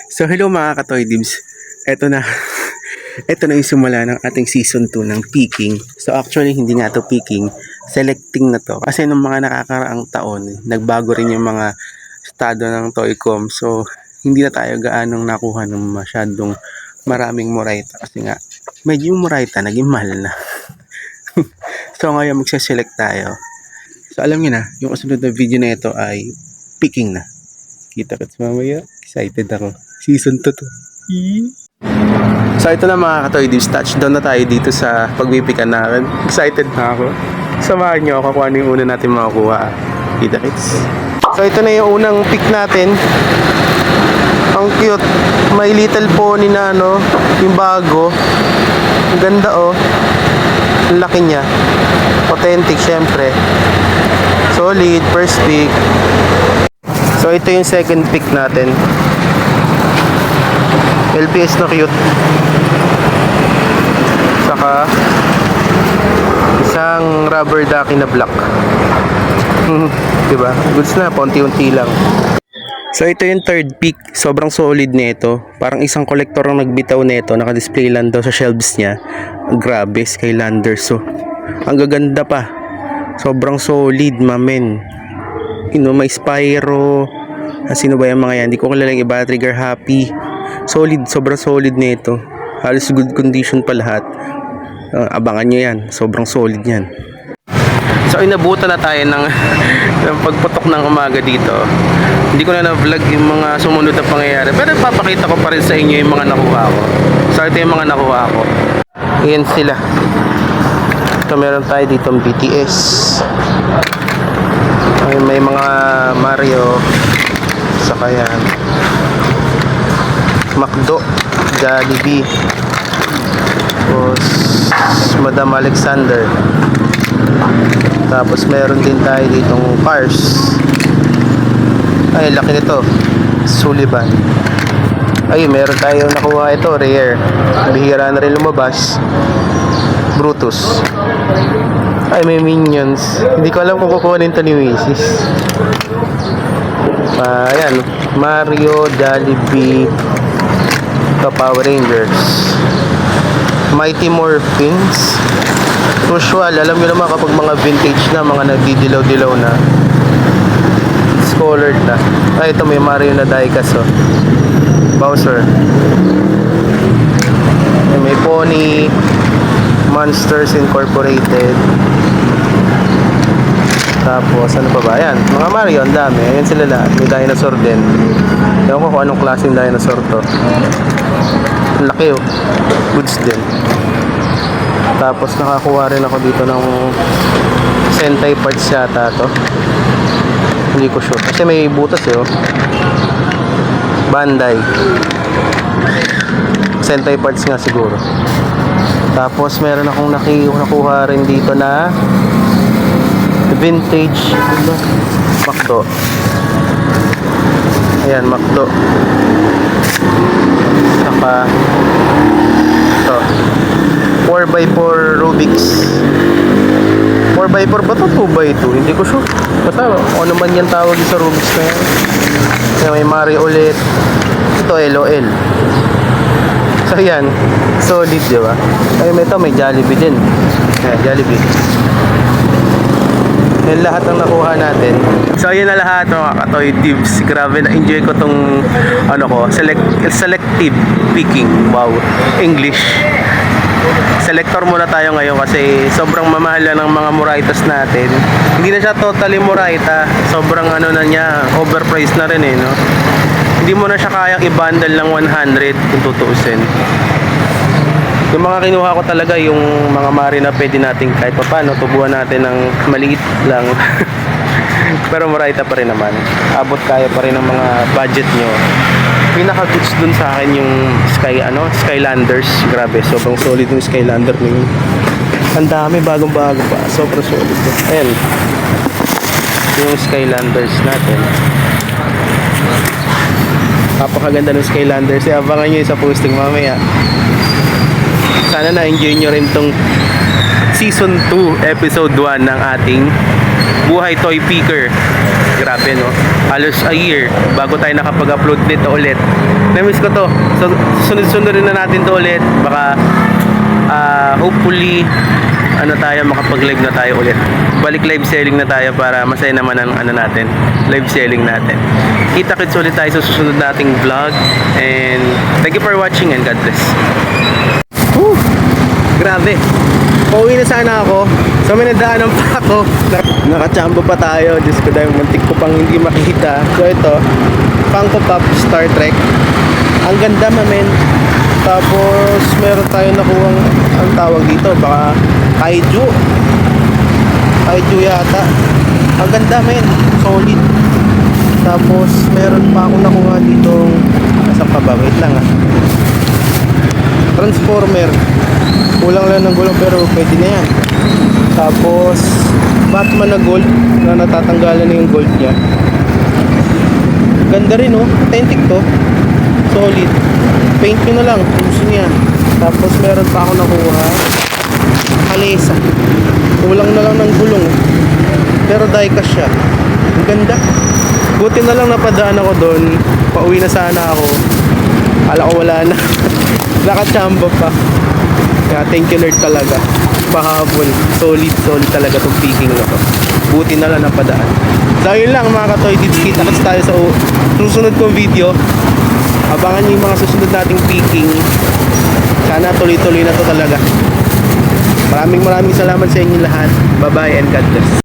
So hello mga Katoy Dibs. Eto na. Ito na yung simula ng ating season 2 ng picking. So actually hindi nga to picking, selecting na to. Kasi nung mga nakakaraang taon, nagbago rin yung mga estado ng Toycom. So hindi na tayo gaanong nakuha ng masyadong maraming Moraita. Kasi nga, medyo yung Moraita naging mahal na. So ngayon magsa-select tayo. So alam niyo na, yung kasunod na video na ito ay picking na. Kita-kits mamaya. Excited ako. Season 2 to. So ito na mga Katoy Dibs, touchdown na tayo dito sa pagpipikan namin. Excited na ako. Samahan nyo ako kung ano yung una natin makukuha. Kita-kits. So ito na yung unang pick natin. Ang cute. May Little Pony na ano, yung bago. Ang ganda oh. Ang laki niya. Authentic syempre. Solid, first pick. So ito yung second pick natin. LPS na cute. Saka isang rubber ducky na black. Diba? Goods na, paunti-unti lang. So ito yung third pick. Sobrang solid nito. Parang isang kolektor ang nagbitaw nito. Naka-display lang daw sa shelves niya. Grabe, Skylander. So, ang gaganda pa. Sobrang solid, mamen. May Spyro. Sino ba yung mga yan? Hindi ko kilala yung iba. Trigger Happy. Solid, sobrang solid nito. Halos good condition pa lahat. Abangan nyo yan. Sobrang solid yan. So inabutan na tayo ng pagputok ng umaga dito. Hindi ko na na-vlog yung mga sumunod na pangyayari. Pero papakita ko pa rin sa inyo yung mga nakuha ko. So ito yung mga nakuha ko. Ayan sila. So meron tayo dito ng BTS. May mga Mario. Saka yan. McDo, Jollibee, tapos Madam Alexander, tapos meron din tayo ditong Cars. Ay, laki nito, Sullivan. Ay, meron tayo nakuha ito, rare, bihira na rin lumabas, Brutus. Ay, may Minions. Hindi ko alam kung kukuhanin ito ni Macy's. Ayan, Mario, Jollibee, Power Rangers, Mighty Morphins. Usual, alam nyo naman kapag mga vintage na, mga nagdidilaw-dilaw na, it's colored na. Ay, ito may Mario na diecast oh. Bowser. May Pony, Monsters Incorporated. Tapos ano pa ba? Ayan, mga Mario, ang dami. Ayan sila lahat. May dinosaur din. Ewan ko kung anong klaseng dinosaur to. Laki oh. Goods din. Tapos nakakuha rin ako dito ng Sentai parts yata to. Hindi ko sure. Kasi may butas eh oh. Bandai. Sentai parts nga siguro. Tapos meron akong nakuha rin dito na vintage McDo. Ayan, McDo. Saka ito 4x4 Rubik's. 4x4 ba ito? 2x2? Hindi ko sure. Basta ano man yan tawag sa Rubik's na yan. Ayan, may Mario ulit. Ito LOL. So yan, solid diba? Ay, may Jollibee din. Ayan, Jollibee. Yan lahat ang nakuha natin. So yun na lahat mga Katoy Dibs. Grabe na enjoy ko tong selective picking. Wow, English. Selector muna tayo ngayon kasi sobrang mamahal na ng mga Moraitas natin. Hindi na siya totally Moraita. Sobrang ano na niya, overpriced na rin eh, no? Hindi mo na siya kayang i-bundle ng 100 kung tutuusin. Yung mga kinuha ko talaga yung mga Mario na pwede natin kahit pa paano tubuhan natin ng maliit lang. Pero Moraita pa rin naman. Abot kaya pa rin ng mga budget nyo. Pinaka-goods dun sa akin yung Skylanders. Grabe, sobrang solid yung Skylander na yun. Ang dami, bagong-bago pa. Sobrang solid. Ayan. Yung Skylanders natin. Napakaganda ng Skylanders. Abangan nyo sa posting mamaya. Sana na-enjoy nyo rin tong Season 2, Episode 1 ng ating Buhay Toy Picker. Grabe no? halos a year bago tayo nakapag-upload nito ulit. Na-miss ko to. So, sunod-sunod rin na natin to ulit. Baka, hopefully, makapag-live na tayo ulit. Balik live selling na tayo para masaya naman ang natin, live selling natin. Kita-kits ulit tayo sa susunod nating vlog. And thank you for watching and God bless. Woo! Grabe. Pauwi na sana ako. So may nadaanan pa ako. Nakachamba pa tayo. Diyos ko dahil muntik ko pang hindi makita. So ito, Funko Pop Star Trek. Ang ganda mamen. Tapos meron tayo nakuha ang tawag dito. Baka Kaiju. Kaiju yata. Ang ganda men. Solid. Tapos meron pa akong nakuha dito. Nasa pa ba? Wait lang Transformer. Kulang lang ng gulong pero pwede na yan. Tapos Batman na gold na natatanggalan na yung gold niya. Ganda rin authentic to. Solid. Paint nyo na lang kung gusto niya. Tapos meron pa ako nakuha Kalesa. Kulang na lang ng gulong pero diecast siya. Ang ganda. Buti na lang napadaan ako doon. Pauwi na sana ako. Kala ko wala na. Nakachamba pa. Kaya thank you Lord talaga. Pahabol. Solid talaga itong picking na to. Buti na lang napadaan. So yun lang mga katoy dids. Kita-kits tayo sa susunod kong video. Abangan nyo yung mga susunod nating picking. Sana tuloy-tuloy na to talaga. Maraming salamat sa inyo lahat. Bye bye and God bless.